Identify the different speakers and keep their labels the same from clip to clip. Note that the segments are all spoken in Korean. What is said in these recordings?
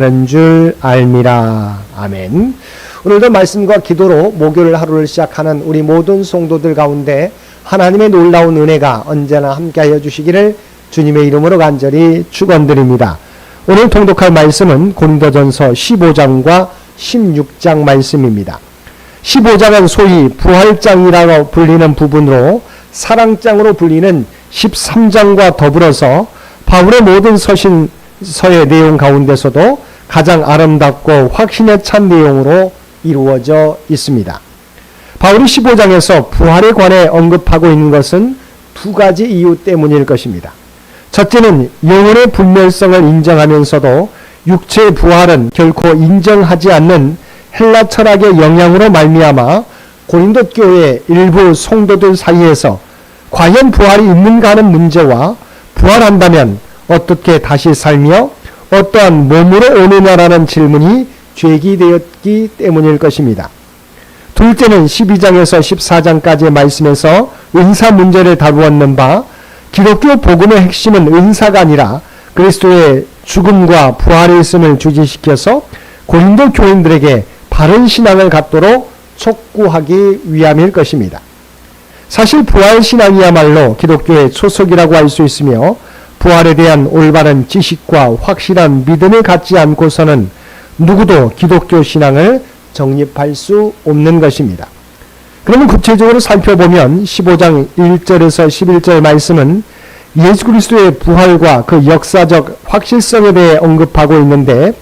Speaker 1: 는 줄 알미라. 아멘. 오늘도 말씀과 기도로 목요일 하루를 시작하는 우리 모든 성도들 가운데 하나님의 놀라운 은혜가 언제나 함께하여 주시기를 주님의 이름으로 간절히 축원드립니다. 오늘 통독할 말씀은 고린도전서 15장과 16장 말씀입니다. 15장은 소위 부활장이라고 불리는 부분으로 사랑장으로 불리는 13장과 더불어서 바울의 모든 서의 내용 가운데서도 가장 아름답고 확신에 찬 내용으로 이루어져 있습니다. 바울이 15장에서 부활에 관해 언급하고 있는 것은 두 가지 이유 때문일 것입니다. 첫째는 영혼의 분멸성을 인정하면서도 육체의 부활은 결코 인정하지 않는 헬라 철학의 영향으로 말미암아 고린도 교회 일부 성도들 사이에서 과연 부활이 있는가 하는 문제와 부활한다면 어떻게 다시 살며 어떠한 몸으로 오느냐라는 질문이 제기되었기 때문일 것입니다. 둘째는 12장에서 14장까지의 말씀에서 은사 문제를 다루었는 바 기독교 복음의 핵심은 은사가 아니라 그리스도의 죽음과 부활의 있음을 주지시켜서 고린도 교인들에게 바른 신앙을 갖도록 촉구하기 위함일 것입니다. 사실 부활 신앙이야말로 기독교의 초석이라고 할 수 있으며 부활에 대한 올바른 지식과 확실한 믿음을 갖지 않고서는 누구도 기독교 신앙을 정립할 수 없는 것입니다. 그러면 구체적으로 살펴보면 15장 1절에서 11절 말씀은 예수 그리스도의 부활과 그 역사적 확실성에 대해 언급하고 있는데,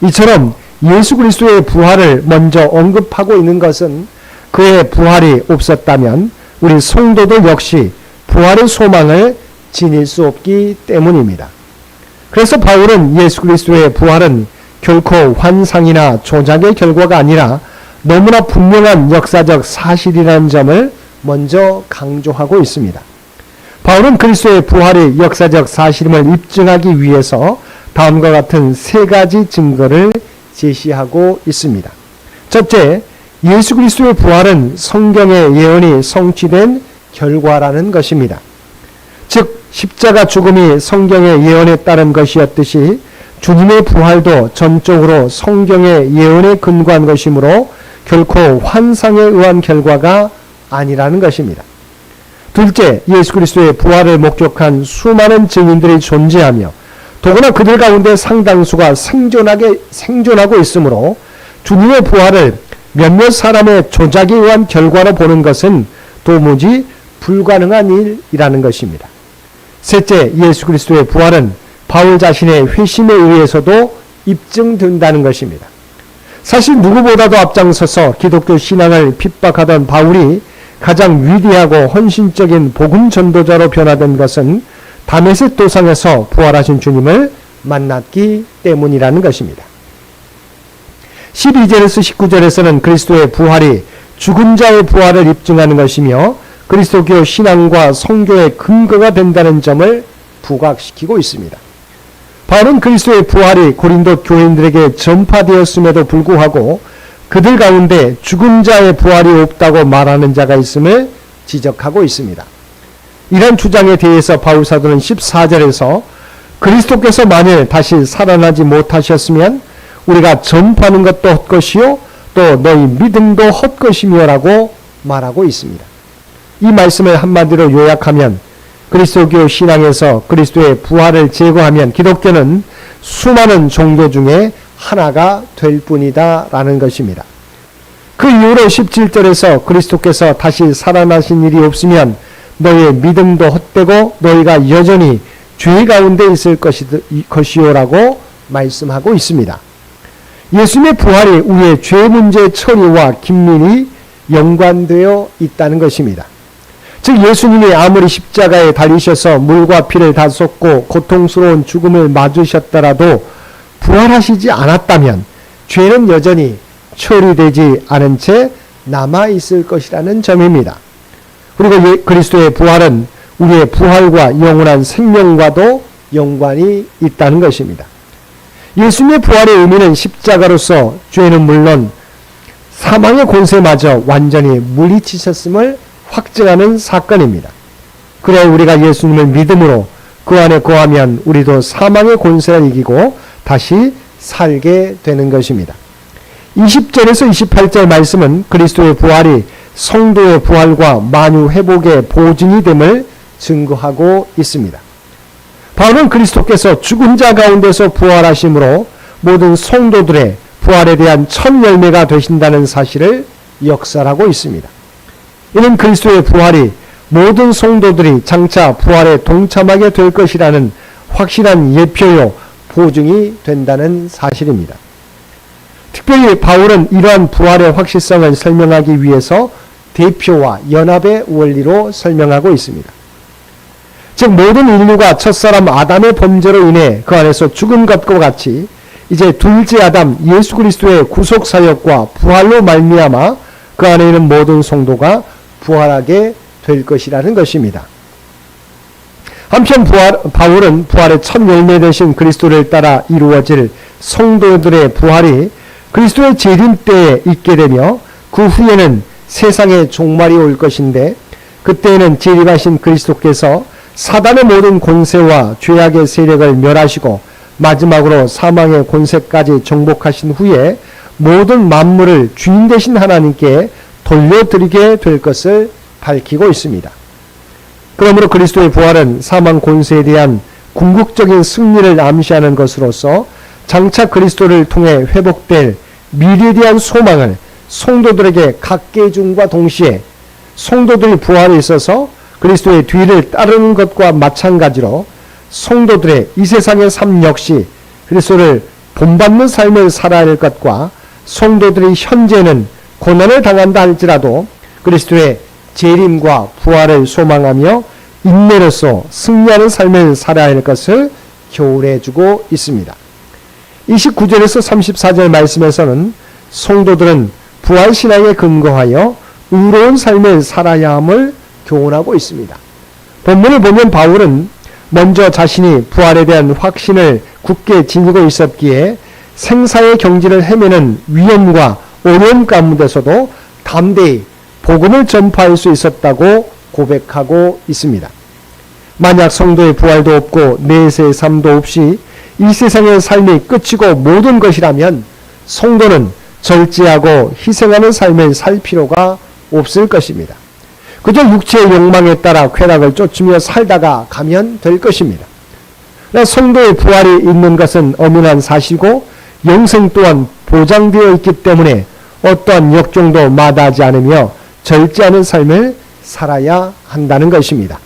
Speaker 1: 이처럼 예수 그리스도의 부활을 먼저 언급하고 있는 것은 그의 부활이 없었다면 우리 성도들 역시 부활의 소망을 지닐 수 없기 때문입니다. 그래서 바울은 예수 그리스도의 부활은 결코 환상이나 조작의 결과가 아니라 너무나 분명한 역사적 사실이라는 점을 먼저 강조하고 있습니다. 바울은 그리스도의 부활이 역사적 사실임을 입증하기 위해서 다음과 같은 세 가지 증거를 제시하고 있습니다. 첫째, 예수 그리스도의 부활은 성경의 예언이 성취된 결과라는 것입니다. 즉 십자가 죽음이 성경의 예언에 따른 것이었듯이 주님의 부활도 전적으로 성경의 예언에 근거한 것이므로 결코 환상에 의한 결과가 아니라는 것입니다. 둘째, 예수 그리스도의 부활을 목격한 수많은 증인들이 존재하며 더구나 그들 가운데 상당수가 생존하고 있으므로 주님의 부활을 몇몇 사람의 조작에 의한 결과로 보는 것은 도무지 불가능한 일이라는 것입니다. 셋째, 예수 그리스도의 부활은 바울 자신의 회심에 의해서도 입증된다는 것입니다. 사실 누구보다도 앞장서서 기독교 신앙을 핍박하던 바울이 가장 위대하고 헌신적인 복음 전도자로 변화된 것은 다메섹 도상에서 부활하신 주님을 만났기 때문이라는 것입니다. 12절에서 19절에서는 그리스도의 부활이 죽은 자의 부활을 입증하는 것이며 그리스도교 신앙과 성교의 근거가 된다는 점을 부각시키고 있습니다. 바울은 그리스도의 부활이 고린도 교인들에게 전파되었음에도 불구하고 그들 가운데 죽은 자의 부활이 없다고 말하는 자가 있음을 지적하고 있습니다. 이런 주장에 대해서 바울 사도는 14절에서 그리스도께서 만일 다시 살아나지 못하셨으면 우리가 전파하는 것도 헛것이요 또 너희 믿음도 헛것이며라고 말하고 있습니다. 이 말씀을 한마디로 요약하면 그리스도교 신앙에서 그리스도의 부활을 제거하면 기독교는 수많은 종교 중에 하나가 될 뿐이다 라는 것입니다. 그 이후로 17절에서 그리스도께서 다시 살아나신 일이 없으면 너희의 믿음도 헛되고 너희가 여전히 죄 가운데 있을 것이요라고 말씀하고 있습니다. 예수님의 부활이 우리의 죄 문제 처리와 긴밀히 연관되어 있다는 것입니다. 즉 예수님이 아무리 십자가에 달리셔서 물과 피를 다 쏟고 고통스러운 죽음을 맞으셨더라도 부활하시지 않았다면 죄는 여전히 처리되지 않은 채 남아있을 것이라는 점입니다. 그리고 그리스도의 부활은 우리의 부활과 영원한 생명과도 연관이 있다는 것입니다. 예수님의 부활의 의미는 십자가로서 죄는 물론 사망의 권세마저 완전히 물리치셨음을 확증하는 사건입니다. 그래 우리가 예수님을 믿음으로 그 안에 거하면 우리도 사망의 권세를 이기고 다시 살게 되는 것입니다. 20절에서 28절 말씀은 그리스도의 부활이 성도의 부활과 만유 회복의 보증이 됨을 증거하고 있습니다. 바울은 그리스도께서 죽은 자 가운데서 부활하심으로 모든 성도들의 부활에 대한 첫 열매가 되신다는 사실을 역설하고 있습니다. 이는 그리스도의 부활이 모든 성도들이 장차 부활에 동참하게 될 것이라는 확실한 예표요 보증이 된다는 사실입니다. 특별히 바울은 이러한 부활의 확실성을 설명하기 위해서 대표와 연합의 원리로 설명하고 있습니다. 즉 모든 인류가 첫사람 아담의 범죄로 인해 그 안에서 죽은 것과 같이 이제 둘째 아담 예수 그리스도의 구속 사역과 부활로 말미암아 그 안에 있는 모든 성도가 부활하게 될 것이라는 것입니다. 한편 바울은 부활의 첫 열매 되신 그리스도를 따라 이루어질 성도들의 부활이 그리스도의 재림 때에 있게 되며 그 후에는 세상의 종말이 올 것인데 그때에는 재림하신 그리스도께서 사단의 모든 권세와 죄악의 세력을 멸하시고 마지막으로 사망의 권세까지 정복하신 후에 모든 만물을 주인 되신 하나님께 돌려드리게 될 것을 밝히고 있습니다. 그러므로 그리스도의 부활은 사망 권세에 대한 궁극적인 승리를 암시하는 것으로서 장차 그리스도를 통해 회복될 미래에 대한 소망을 성도들에게 갖게 해줌과 동시에 성도들이 부활에 있어서 그리스도의 뒤를 따르는 것과 마찬가지로 성도들의 이 세상의 삶 역시 그리스도를 본받는 삶을 살아야 할 것과 성도들이 현재는 고난을 당한다 할지라도 그리스도의 재림과 부활을 소망하며 인내로서 승리하는 삶을 살아야 할 것을 교훈해 주고 있습니다. 29절에서 34절 말씀에서는 성도들은 부활신앙에 근거하여 의로운 삶을 살아야 함을 교훈하고 있습니다. 본문을 보면 바울은 먼저 자신이 부활에 대한 확신을 굳게 지니고 있었기에 생사의 경지를 헤매는 위험과 어려움 가운데서도 담대히 복음을 전파할 수 있었다고 고백하고 있습니다. 만약 성도의 부활도 없고 내세의 삶도 없이 이 세상의 삶이 끝이고 모든 것이라면 성도는 절제하고 희생하는 삶을 살 필요가 없을 것입니다. 그저 육체의 욕망에 따라 쾌락을 쫓으며 살다가 가면 될 것입니다. 성도의 부활이 있는 것은 엄연한 사실이고 영생 또한 보장되어 있기 때문에 어떠한 역종도 마다하지 않으며 절제하는 삶을 살아야 한다는 것입니다.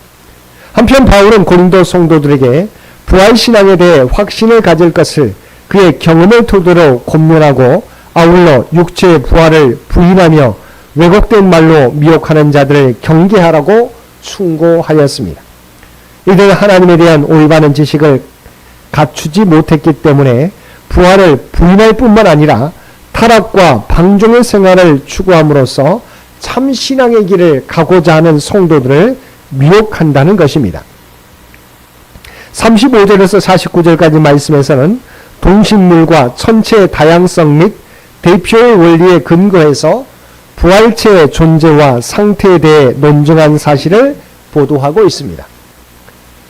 Speaker 1: 한편 바울은 고린도 성도들에게 부활신앙에 대해 확신을 가질 것을 그의 경험을 토대로 권면하고 아울러 육체의 부활을 부인하며 왜곡된 말로 미혹하는 자들을 경계하라고 충고하였습니다. 이들은 하나님에 대한 올바른 지식을 갖추지 못했기 때문에 부활을 부인할 뿐만 아니라 타락과 방종의 생활을 추구함으로써 참 신앙의 길을 가고자 하는 성도들을 미혹한다는 것입니다. 35절에서 49절까지 말씀에서는 동식물과 천체의 다양성 및 대표의 원리에 근거해서 부활체의 존재와 상태에 대해 논증한 사실을 보도하고 있습니다.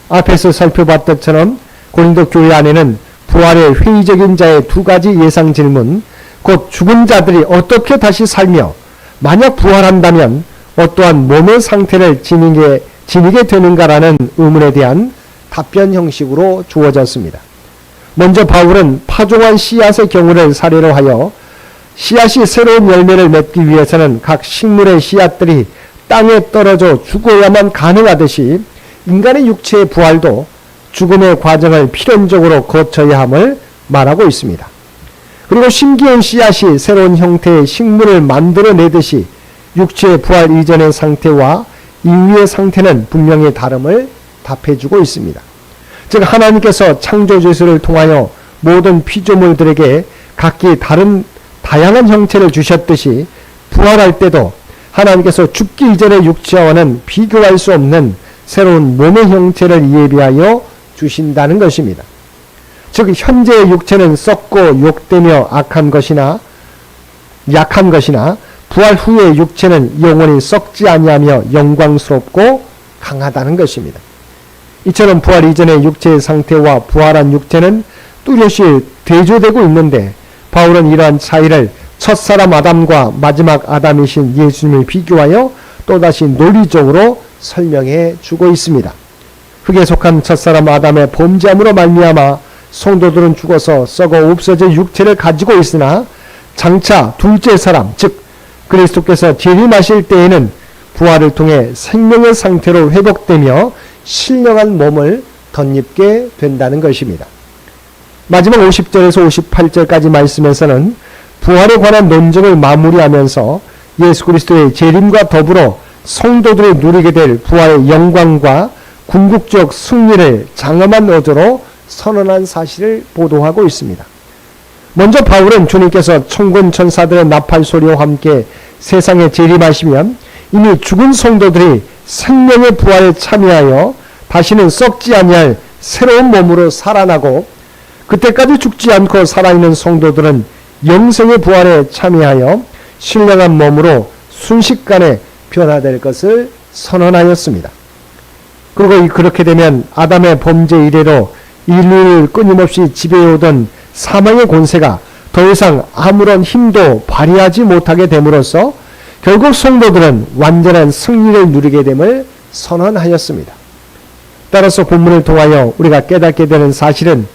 Speaker 1: 앞에서 살펴봤던 것처럼 고린도 교회 안에는 부활의 회의적인 자의 두 가지 예상 질문, 곧 죽은 자들이 어떻게 다시 살며 만약 부활한다면 어떠한 몸의 상태를 지니게 되는가라는 의문에 대한 답변 형식으로 주어졌습니다. 먼저 바울은 파종한 씨앗의 경우를 사례로 하여 씨앗이 새로운 열매를 맺기 위해서는 각 식물의 씨앗들이 땅에 떨어져 죽어야만 가능하듯이 인간의 육체의 부활도 죽음의 과정을 필연적으로 거쳐야 함을 말하고 있습니다. 그리고 심기운 씨앗이 새로운 형태의 식물을 만들어내듯이 육체의 부활 이전의 상태와 이후의 상태는 분명히 다름을 답해주고 있습니다. 즉 하나님께서 창조주를 통하여 모든 피조물들에게 각기 다양한 형체를 주셨듯이 부활할 때도 하나님께서 죽기 이전의 육체와는 비교할 수 없는 새로운 몸의 형체를 예비하여 주신다는 것입니다. 즉 현재의 육체는 썩고 욕되며 약한 것이나 부활 후의 육체는 영원히 썩지 아니하며 영광스럽고 강하다는 것입니다. 이처럼 부활 이전의 육체의 상태와 부활한 육체는 뚜렷이 대조되고 있는데 바울은 이러한 차이를 첫사람 아담과 마지막 아담이신 예수님을 비교하여 또다시 논리적으로 설명해 주고 있습니다. 흙에 속한 첫사람 아담의 범죄함으로 말미암아 성도들은 죽어서 썩어 없어질 육체를 가지고 있으나 장차 둘째 사람 즉 그리스도께서 재림하실 때에는 부활을 통해 생명의 상태로 회복되며 신령한 몸을 덧입게 된다는 것입니다. 마지막 50절에서 58절까지 말씀에서는 부활에 관한 논증을 마무리하면서 예수 그리스도의 재림과 더불어 성도들이 누리게 될 부활의 영광과 궁극적 승리를 장엄한 어조로 선언한 사실을 보도하고 있습니다. 먼저 바울은 주님께서 천군 천사들의 나팔 소리와 함께 세상에 재림하시면 이미 죽은 성도들이 생명의 부활에 참여하여 다시는 썩지 아니할 새로운 몸으로 살아나고 그때까지 죽지 않고 살아있는 성도들은 영생의 부활에 참여하여 신령한 몸으로 순식간에 변화될 것을 선언하였습니다. 그리고 그렇게 되면 아담의 범죄 이래로 인류를 끊임없이 지배해오던 사망의 권세가 더 이상 아무런 힘도 발휘하지 못하게 됨으로써 결국 성도들은 완전한 승리를 누리게 됨을 선언하였습니다. 따라서 본문을 통하여 우리가 깨닫게 되는 사실은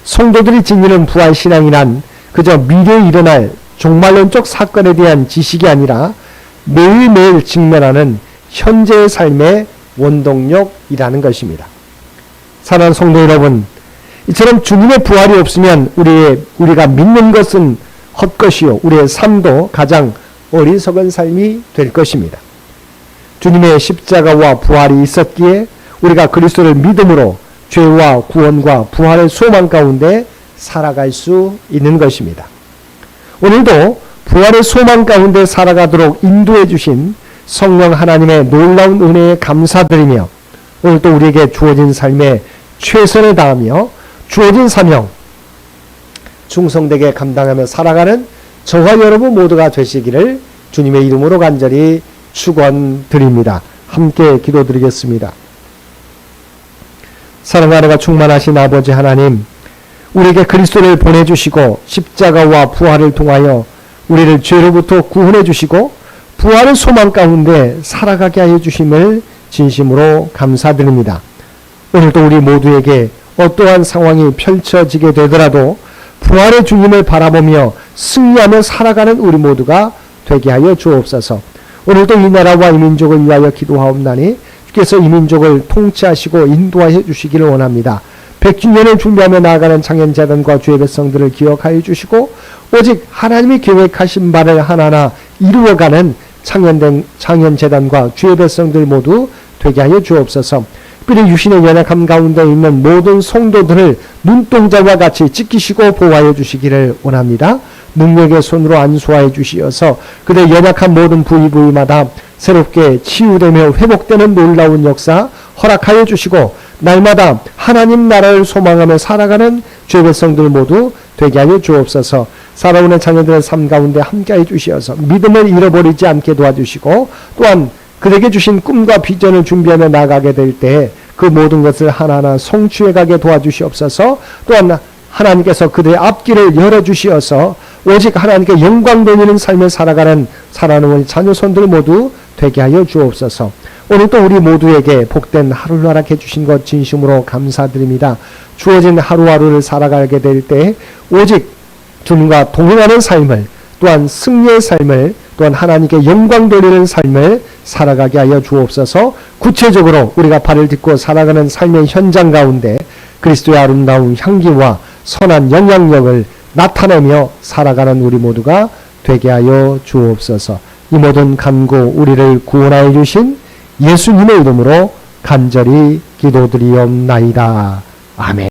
Speaker 1: 성도들이 지니는 부활신앙이란 그저 미래에 일어날 종말론적 사건에 대한 지식이 아니라 매일매일 직면하는 현재의 삶의 원동력이라는 것입니다. 사랑하는 성도 여러분, 이처럼 주님의 부활이 없으면 우리가 믿는 것은 헛것이요 우리의 삶도 가장 어리석은 삶이 될 것입니다. 주님의 십자가와 부활이 있었기에 우리가 그리스도를 믿음으로 죄와 구원과 부활의 소망 가운데 살아갈 수 있는 것입니다. 오늘도 부활의 소망 가운데 살아가도록 인도해 주신 성령 하나님의 놀라운 은혜에 감사드리며 오늘도 우리에게 주어진 삶에 최선을 다하며 주어진 사명 충성되게 감당하며 살아가는 저와 여러분 모두가 되시기를 주님의 이름으로 간절히 축원드립니다. 함께 기도드리겠습니다. 사랑하느라 충만하신 아버지 하나님, 우리에게 그리스도를 보내주시고 십자가와 부활을 통하여 우리를 죄로부터 구원해 주시고 부활의 소망 가운데 살아가게 하여 주심을 진심으로 감사드립니다. 오늘도 우리 모두에게 어떠한 상황이 펼쳐지게 되더라도 부활의 주님을 바라보며 승리하며 살아가는 우리 모두가 되게 하여 주옵소서. 오늘도 이 나라와 이 민족을 위하여 기도하옵나니 주께서 이 민족을 통치하시고 인도하여 주시기를 원합니다. 100주년을 준비하며 나아가는 창현재단과 주의 백성들을 기억하여 주시고 오직 하나님이 계획하신 바를 하나하나 이루어가는 창현재단과 주의 백성들 모두 되게 하여 주옵소서. 특별히 유신의 연약함 가운데 있는 모든 성도들을 눈동자와 같이 지키시고 보호하여 주시기를 원합니다. 능력의 손으로 안수하여 주시어서 그들의 연약한 모든 부위마다 새롭게 치유되며 회복되는 놀라운 역사 허락하여 주시고 날마다 하나님 나라를 소망하며 살아가는 주의 백성들 모두 되게 하여 주옵소서. 살아오는 자녀들의 삶 가운데 함께하여 주시어서 믿음을 잃어버리지 않게 도와주시고 또한 그에게 주신 꿈과 비전을 준비하며 나가게 될 때 그 모든 것을 하나하나 성취해가게 도와주시옵소서. 또한 하나님께서 그들의 앞길을 열어주시어서 오직 하나님께 영광 돌리는 삶을 살아가는 사랑하는 자녀 손들 모두 되게 하여 주옵소서. 오늘 또 우리 모두에게 복된 하루를 허락해 주신 것 진심으로 감사드립니다. 주어진 하루하루를 살아가게 될 때 오직 주님과 동행하는 삶을 또한 승리의 삶을 또한 하나님께 영광 돌리는 삶을 살아가게 하여 주옵소서. 구체적으로 우리가 발을 딛고 살아가는 삶의 현장 가운데 그리스도의 아름다운 향기와 선한 영향력을 나타내며 살아가는 우리 모두가 되게 하여 주옵소서. 이 모든 간구 우리를 구원하여 주신 예수님의 이름으로 간절히 기도드리옵나이다. 아멘.